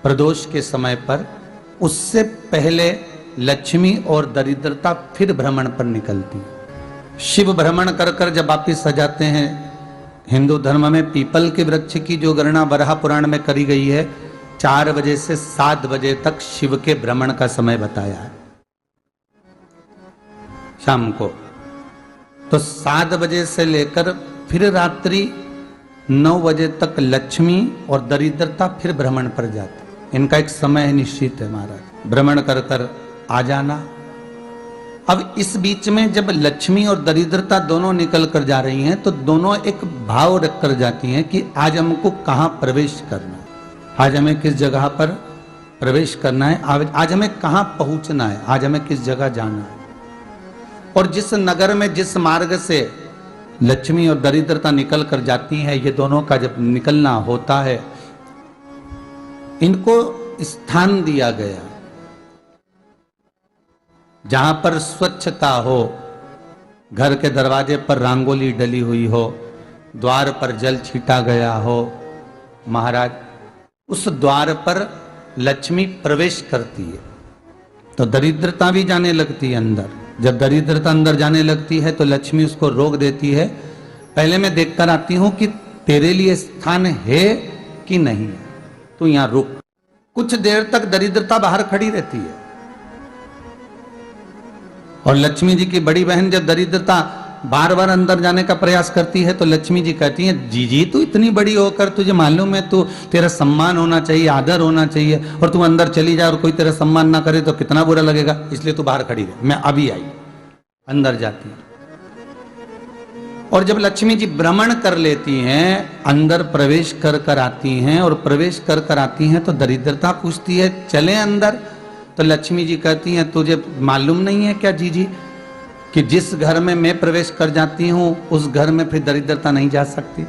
प्रदोष के समय पर, उससे पहले लक्ष्मी और दरिद्रता फिर भ्रमण पर निकलती है। शिव भ्रमण कर कर जब वापिस आ जाते हैं, हिंदू धर्म में पीपल के वृक्ष की जो गणना वराह पुराण में करी गई है, 4 बजे से 7 बजे तक शिव के भ्रमण का समय बताया है शाम को। तो 7 बजे से लेकर फिर रात्रि 9 बजे तक लक्ष्मी और दरिद्रता फिर भ्रमण पर जाती। इनका एक समय निश्चित है महाराज, भ्रमण कर कर आ जाना। अब इस बीच में जब लक्ष्मी और दरिद्रता दोनों निकल कर जा रही हैं, तो दोनों एक भाव रख कर जाती हैं कि आज हमको कहां प्रवेश करना है, आज हमें किस जगह पर प्रवेश करना है, आज हमें कहां पहुंचना है, आज हमें किस जगह जाना है। और जिस नगर में जिस मार्ग से लक्ष्मी और दरिद्रता निकल कर जाती है, ये दोनों का जब निकलना होता है, इनको स्थान दिया गया जहां पर स्वच्छता हो, घर के दरवाजे पर रंगोली डली हुई हो, द्वार पर जल छीटा गया हो। महाराज, उस द्वार पर लक्ष्मी प्रवेश करती है तो दरिद्रता भी जाने लगती है अंदर। जब दरिद्रता अंदर जाने लगती है तो लक्ष्मी उसको रोक देती है, पहले मैं देखकर आती हूं कि तेरे लिए स्थान है कि नहीं है, तू यहां रुक। कुछ देर तक दरिद्रता बाहर खड़ी रहती है और लक्ष्मी जी की बड़ी बहन जब दरिद्रता बार बार अंदर जाने का प्रयास करती है तो लक्ष्मी जी कहती हैं, जीजी तू इतनी बड़ी होकर तुझे मालूम है, तू तेरा सम्मान होना चाहिए, आदर होना चाहिए, और तू अंदर चली जाए और कोई तेरा सम्मान ना करे तो कितना बुरा लगेगा, इसलिए तू बाहर खड़ी रहे, मैं अभी आई। अंदर जाती है और जब लक्ष्मी जी भ्रमण कर लेती हैं, अंदर प्रवेश कर कर आती हैं, और प्रवेश कर कर आती हैं तो दरिद्रता पूछती है चले अंदर। तो लक्ष्मी जी कहती हैं, तुझे मालूम नहीं है क्या जीजी कि जिस घर में मैं प्रवेश कर जाती हूं उस घर में फिर दरिद्रता नहीं जा सकती,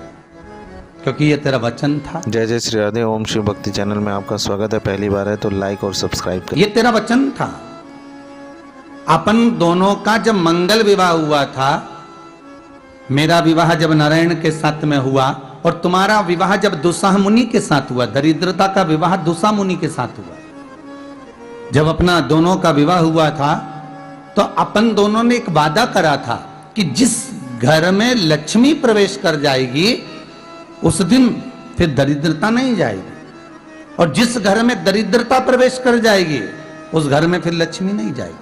क्योंकि ये तेरा वचन था। जय जय श्री राधे। ओम शिव भक्ति चैनल में आपका स्वागत है। पहली बार है तो लाइक और सब्सक्राइब करें। ये तेरा वचन था। अपन दोनों का जब मंगल विवाह हुआ था, मेरा विवाह जब नारायण के साथ में हुआ और तुम्हारा विवाह जब दुसाह मुनि के साथ हुआ, दरिद्रता का विवाह दुसा मुनि के साथ हुआ। जब अपना दोनों का विवाह हुआ था तो अपन दोनों ने एक वादा करा था कि जिस घर में लक्ष्मी प्रवेश कर जाएगी उस दिन फिर दरिद्रता नहीं जाएगी, और जिस घर में दरिद्रता प्रवेश कर जाएगी उस घर में फिर लक्ष्मी नहीं जाएगी।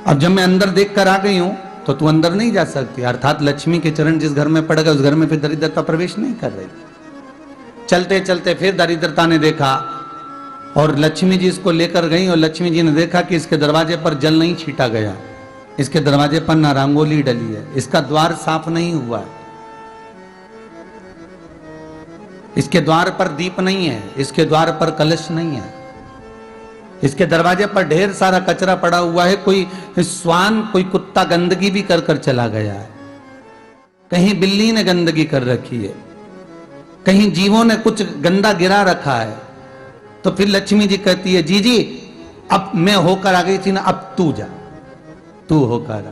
अब जब मैं अंदर देख कर आ गई हूं तो तू अंदर नहीं जा सकती, अर्थात लक्ष्मी के चरण जिस घर में पड़ गए उस घर में फिर दरिद्रता प्रवेश नहीं कर रही। चलते चलते फिर दरिद्रता ने देखा और लक्ष्मी जी इसको लेकर गई, और लक्ष्मी जी ने देखा कि इसके दरवाजे पर जल नहीं छीटा गया, इसके दरवाजे पर ना रंगोली डली है, इसका द्वार साफ नहीं हुआ है, इसके द्वार पर दीप नहीं है, इसके द्वार पर कलश नहीं है, इसके दरवाजे पर ढेर सारा कचरा पड़ा हुआ है, कोई श्वान कोई कुत्ता गंदगी भी कर कर चला गया है, कहीं बिल्ली ने गंदगी कर रखी है, कहीं जीवों ने कुछ गंदा गिरा रखा है। तो फिर लक्ष्मी जी कहती है, जीजी अब मैं होकर आ गई थी ना, अब तू जा, तू होकर आ।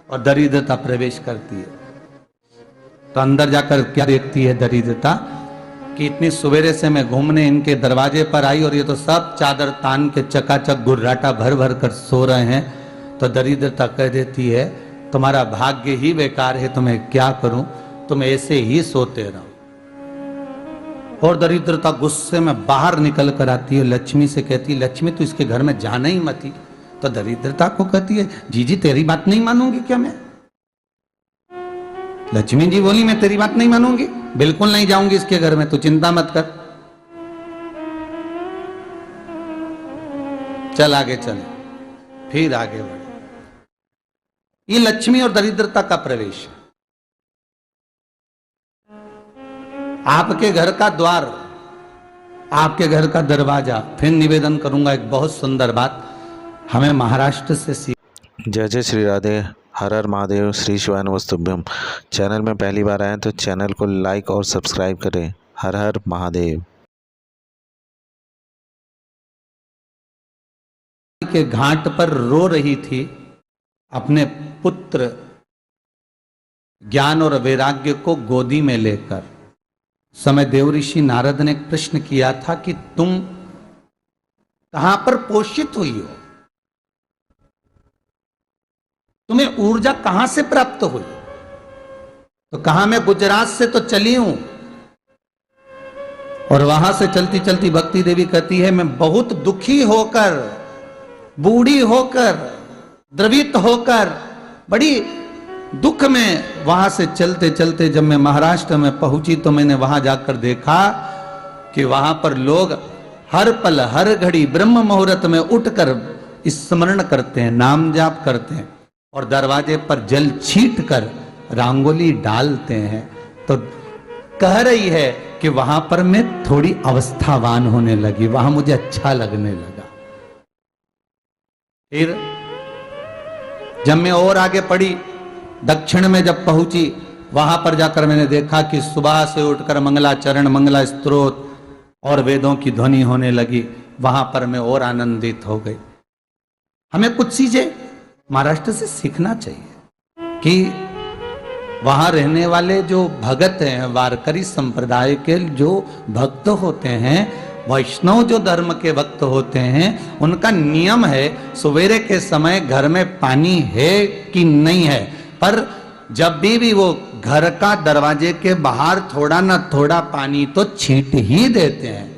और दरिद्रता प्रवेश करती है तो अंदर जाकर क्या देखती है दरिद्रता कि इतनी सवेरे से मैं घूमने इनके दरवाजे पर आई और ये तो सब चादर तान के चकाचक गुर्राटा भर भर कर सो रहे हैं। तो दरिद्रता कह देती है, तुम्हारा भाग्य ही बेकार है, तो मैं क्या करूं, तुम ऐसे ही सोते रहो। और दरिद्रता गुस्से में बाहर निकल कर आती है, लक्ष्मी से कहती है, लक्ष्मी तू इसके घर में जाना ही मत ही। तो दरिद्रता को कहती है, जीजी तेरी बात नहीं मानूंगी क्या मैं? लक्ष्मी जी बोली, मैं तेरी बात नहीं मानूंगी, बिल्कुल नहीं जाऊंगी इसके घर में, तू चिंता मत कर, चल आगे चले। फिर आगे बढ़े। ये लक्ष्मी और दरिद्रता का प्रवेश है। आपके घर का द्वार, आपके घर का दरवाजा। फिर निवेदन करूंगा एक बहुत सुंदर बात हमें महाराष्ट्र से सीख। जय जय श्री राधे। हर हर महादेव। श्री शिवाय नमस्तुभ्यम। चैनल में पहली बार आए तो चैनल को लाइक और सब्सक्राइब करें। हर हर महादेव। के घाट पर रो रही थी अपने पुत्र ज्ञान और वैराग्य को गोदी में लेकर। समय देव ऋषि नारद ने एक प्रश्न किया था कि तुम कहां पर पोषित हुई हो, तुम्हें ऊर्जा कहां से प्राप्त हुई? तो कहा मैं गुजरात से तो चली हूं। और वहां से चलती चलती भक्ति देवी कहती है मैं बहुत दुखी होकर, बूढ़ी होकर, द्रवित होकर, बड़ी दुख में वहां से चलते चलते जब मैं महाराष्ट्र में पहुंची तो मैंने वहां जाकर देखा कि वहां पर लोग हर पल हर घड़ी ब्रह्म मुहूर्त में उठकर स्मरण करते हैं, नाम जाप करते हैं और दरवाजे पर जल छीट कर रंगोली डालते हैं। तो कह रही है कि वहां पर मैं थोड़ी अवस्थावान होने लगी, वहां मुझे अच्छा लगने लगा। फिर जब मैं और आगे पड़ी, दक्षिण में जब पहुंची, वहां पर जाकर मैंने देखा कि सुबह से उठकर मंगलाचरण, मंगला स्तोत्र और वेदों की ध्वनि होने लगी। वहां पर मैं और आनंदित हो गई। हमें कुछ चीजें महाराष्ट्र से सीखना चाहिए कि वहां रहने वाले जो भगत हैं, वारकरी संप्रदाय के जो भक्त होते हैं, वैष्णव जो धर्म के भक्त होते हैं, उनका नियम है सवेरे के समय घर में पानी है कि नहीं है, पर जब भी वो घर का दरवाजे के बाहर थोड़ा ना थोड़ा पानी तो छींट ही देते हैं।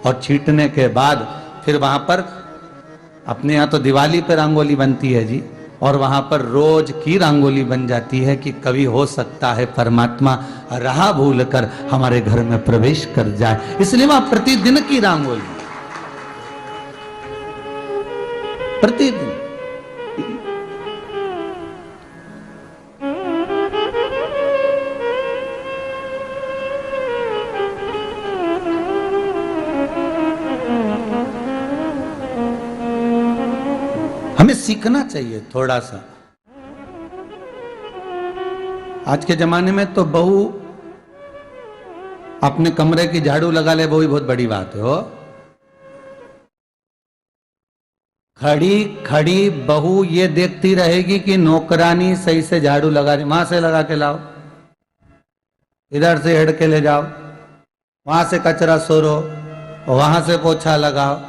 और छींटने के बाद फिर वहां पर अपने यहाँ तो दिवाली पे रंगोली बनती है जी, और वहां पर रोज की रंगोली बन जाती है कि कभी हो सकता है परमात्मा राह भूल कर हमारे घर में प्रवेश कर जाए, इसलिए वहां प्रतिदिन की रंगोली, प्रतिदिन। हमें सीखना चाहिए थोड़ा सा। आज के जमाने में तो बहू अपने कमरे की झाड़ू लगा ले, वो भी बहुत बड़ी बात है। हो खड़ी खड़ी बहू ये देखती रहेगी कि नौकरानी सही से झाड़ू लगा रही, वहां से लगा के लाओ, इधर से हेड के ले जाओ, वहां से कचरा सोरो, वहां से पोछा लगाओ।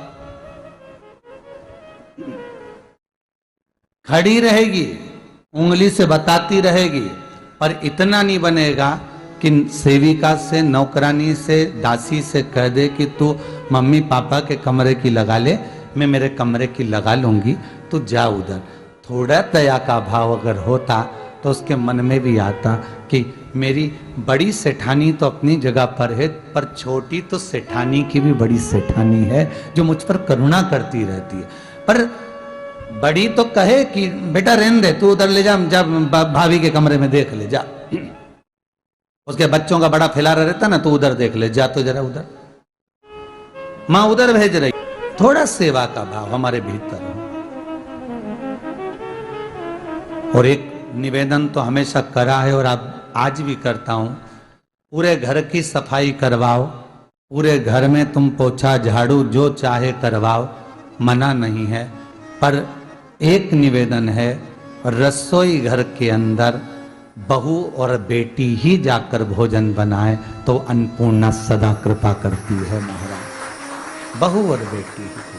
खड़ी रहेगी, उंगली से बताती रहेगी, पर इतना नहीं बनेगा कि सेविका से, नौकरानी से, दासी से कह दे कि तू मम्मी पापा के कमरे की लगा ले, मैं मेरे कमरे की लगा लूंगी, तू जा उधर। थोड़ा दया का भाव अगर होता तो उसके मन में भी आता कि मेरी बड़ी सेठानी तो अपनी जगह पर है, पर छोटी तो सेठानी की भी बड़ी सेठानी है जो मुझ पर करुणा करती रहती है। पर बड़ी तो कहे कि बेटा रहने दे, तू उधर ले जा, जा भाभी के कमरे में देख ले जा, उसके बच्चों का बड़ा फैलारा रहता ना, तो उधर देख ले जा, तो जरा उधर माँ उधर भेज रही। थोड़ा सेवा का भाव हमारे भीतर हो। और एक निवेदन तो हमेशा करा है और अब आज भी करता हूं, पूरे घर की सफाई करवाओ, पूरे घर में तुम पोछा झाड़ू जो चाहे करवाओ, मना नहीं है, पर एक निवेदन है, रसोई घर के अंदर बहू और बेटी ही जाकर भोजन बनाए तो अन्नपूर्णा सदा कृपा करती है महाराज। बहू और बेटी ही।